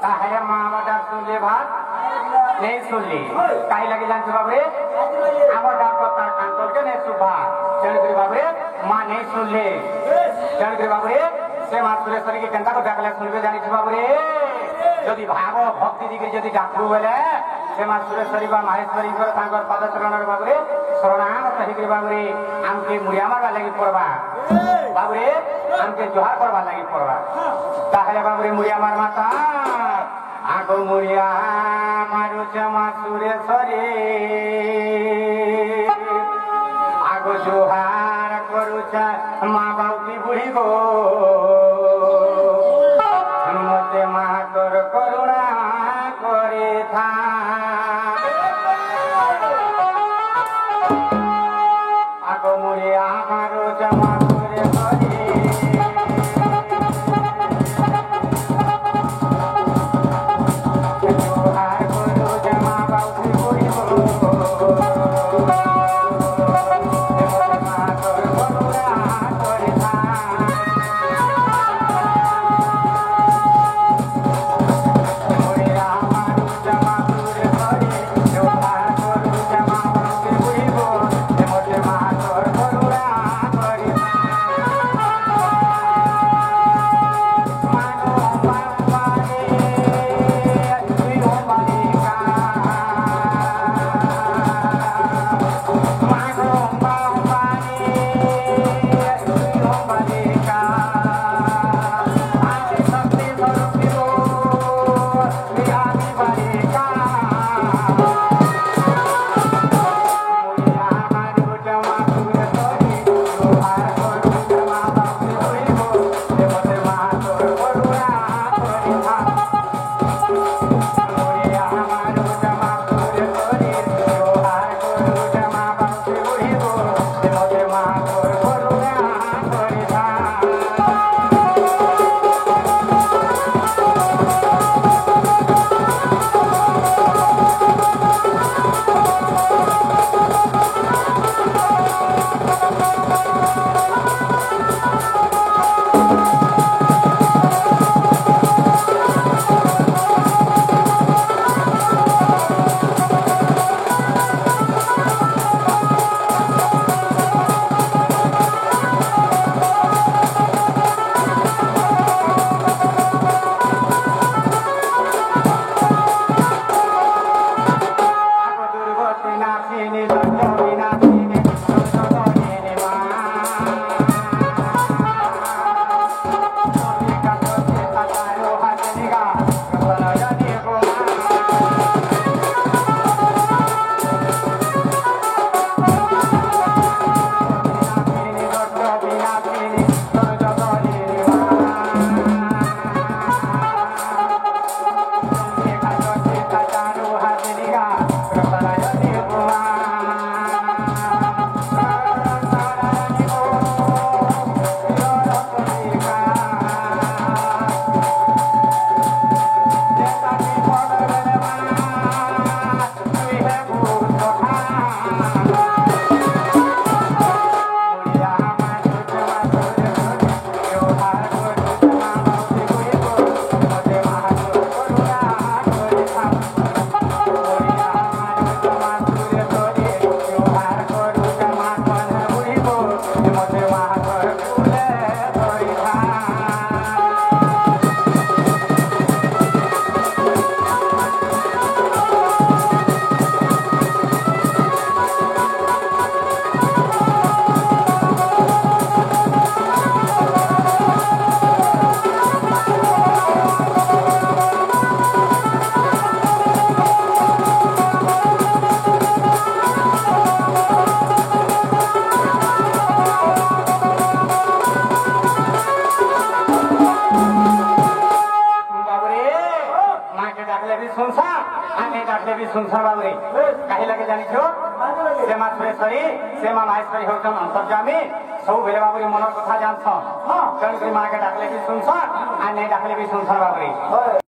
তাহলে মা বাবার শুনলে ভাত নেই শুনলি কাই লাগে জানছো বাবরে আমার ডাক তার কান্তলকে নেই শুভা তেণুকরি বাবরে মা নেই শুনলে তেণুকরি বাবরে সে মা সুরেশ্বরীকে কেন্তা করে ডাকলে শুনবে জানিস বাবরে যদি ভাব ভক্তি দিকে যদি ডাকবু বলে সে মা সুরেশ্বরী বা মাহেশ্বরী তাঙ্কর পদচরণের বাবরে শরণাগত হইকি বাবরে আমকে মুড়িয়া মারবার লাগি পড়বা বাবরে আমকে জোহার করবার লাগি পড়বা তাহলে বাবরে মুড়িয়া মার মাতা আগো মুড়িয়া মারুছ মা সুরেশ্বরী আগো জোহার করুছ মা বাউকি বুড়ি গো মতে মা তোর করুণা করে থা আগো মুড়িয়া মারুছ মা সুরেশ্বরী संसार बाबरे कहीं लगे जानी छो से मां सुरेश्वरी से मां माहेश्वरी होचन अंतर्जामी सब बेले बाबरी मनर कथा जान छ हां कण करी मां के डाकले भी संसार आ नहीं डाकले भी संसार बाबरे